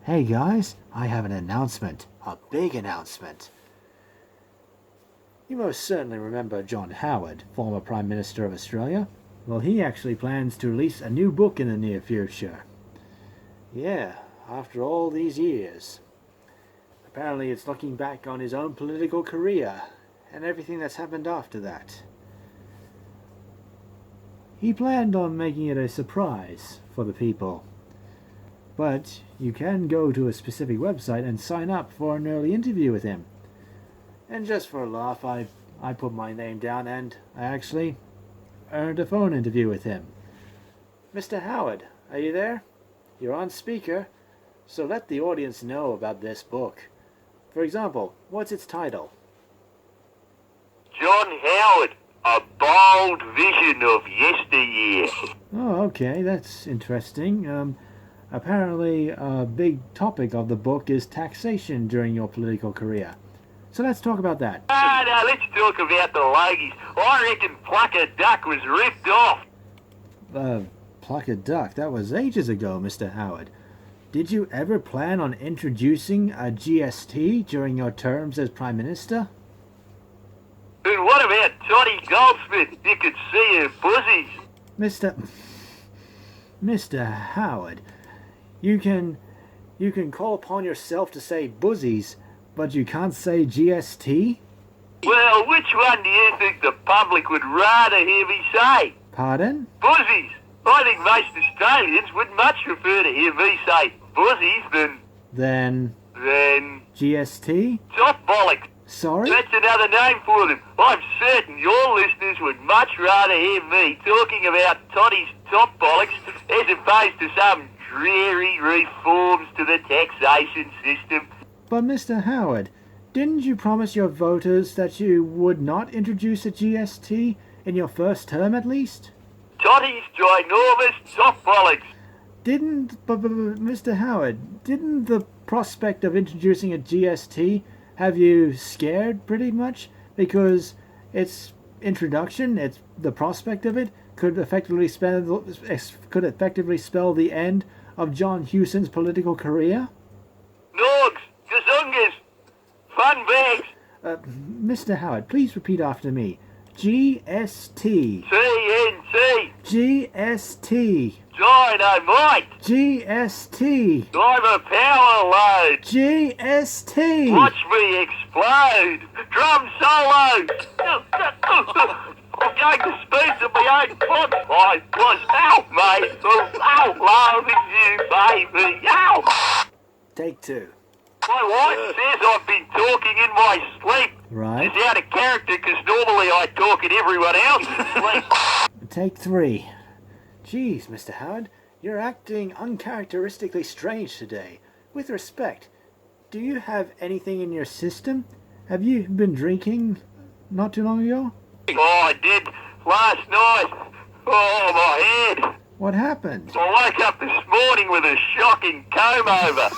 Hey guys, I have an announcement. A big announcement. You most certainly remember John Howard, former Prime Minister of Australia. Well, he actually plans to release a new book in the near future. Yeah, after all these years. Apparently it's looking back on his own political career and everything that's happened after that. He planned on making it a surprise for the people. But you can go to a specific website and sign up for an early interview with him. And just for a laugh, I put my name down and I actually earned a phone interview with him. Mr. Howard, are you there? You're on speaker, so let the audience know about this book. For example, what's its title? John Howard, A Bold Vision of Yesteryear. Oh, okay, that's interesting. Apparently, a big topic of the book is taxation during your political career. So let's talk about that. No, let's talk about the Logies. I reckon Pluck a Duck was ripped off. Pluck a duck, that was ages ago, Mr. Howard. Did you ever plan on introducing a GST during your terms as Prime Minister? And what about Toddy Goldsmith? You could see her buzzies. Mr. Howard, you can call upon yourself to say buzzies, but you can't say GST? Well, which one do you think the public would rather hear me say? Pardon? Buzzies. I think most Australians would much prefer to hear me say buzzies than GST? top bollocks. Sorry? That's another name for them. I'm certain your listeners would much rather hear me talking about Toddy's top bollocks as opposed to some dreary reforms to the taxation system. But Mr. Howard, didn't you promise your voters that you would not introduce a GST in your first term at least? Toddy's ginormous top bollocks. Mr. Howard, didn't the prospect of introducing a GST have you scared pretty much? Because its introduction, the prospect of it, could effectively spell the end of John Hewson's political career? Nogs, gazungas, fun bags. Mr. Howard, please repeat after me. GST. TNT. GST. Dynamite. GST. I'm a power load. GST. Watch me explode. Drum solo. I'm going to speak to my own pod. I was out, mate. Out loving you, baby. Ow. Take two. My wife says I've been talking in my sleep. Right. It's out of character because normally I talk in everyone else's sleep. Take three. Jeez, Mr. Howard, you're acting uncharacteristically strange today. With respect, do you have anything in your system? Have you been drinking not too long ago? Oh, I did last night. Oh, my head. What happened? I woke up this morning with a shocking comb-over.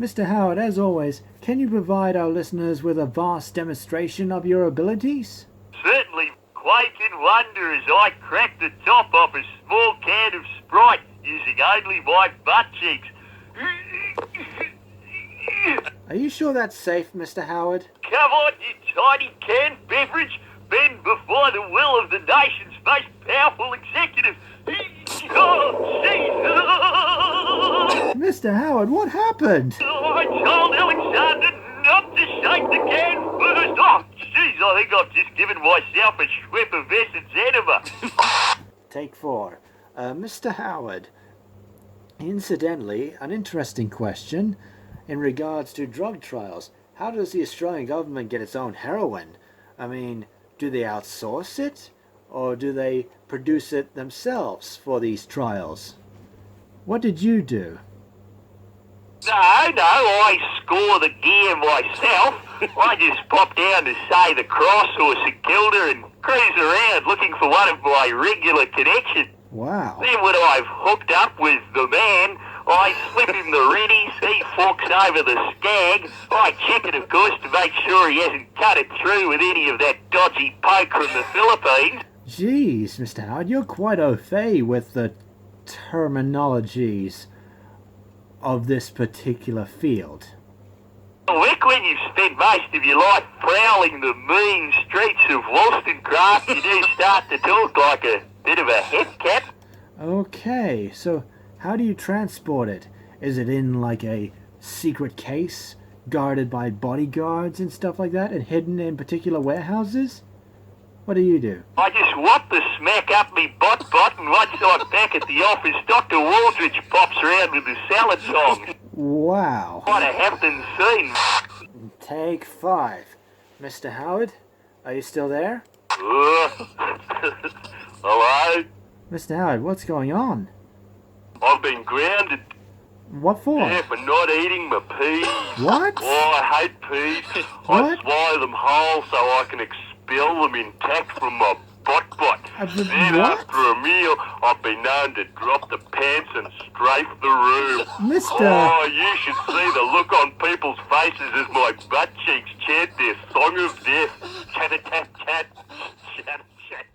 Mr. Howard, as always, can you provide our listeners with a vast demonstration of your abilities? Certainly quake in wonder as I cracked the top off a small can of Sprite using only my butt cheeks. Are you sure that's safe, Mr. Howard? Come on, you tiny canned beverage. Bend before the will of the nation's most powerful executive. Oh, Mr. Howard, what happened? I told Alexander not to shake the can first. Oh, jeez, I think I've just given myself a Schwepp of Essence enema. Take four. Mr. Howard, incidentally, an interesting question in regards to drug trials. How does the Australian government get its own heroin? I mean, do they outsource it? Or do they produce it themselves for these trials? What did you do? No, I score the gear myself. I just pop down to say the cross or St Kilda and cruise around looking for one of my regular connections. Wow. Then when I've hooked up with the man, I slip him the readies, he forks over the skag. I check it, of course, to make sure he hasn't cut it through with any of that dodgy poke from the Philippines. Jeez, Mr. Howard, you're quite au fait with the terminologies. of this particular field? Rick, when you've spent most of your life prowling the mean streets of Wollstonecraft, you do start to talk like a bit of a head cap. Okay, so how do you transport it? Is it in like a secret case, guarded by bodyguards and stuff like that, and hidden in particular warehouses? What do you do? I just whop the smack up me bot, and once I'm back at the office, Dr. Waldridge pops around with the salad tongs. Wow. What a hefting scene. Take 5. Mr. Howard, are you still there? Hello? Mr. Howard, what's going on? I've been grounded. What for? Yeah, for not eating my peas. What? Oh, I hate peas. What? I swallow them whole so I can expel them intact from my bot. Then what? after a meal, I've been known to drop the pants and strafe the room. Mr. Oh, you should see the look on people's faces as my butt cheeks chant their song of death. Chat-a-tat-tat. Chat-a-tat.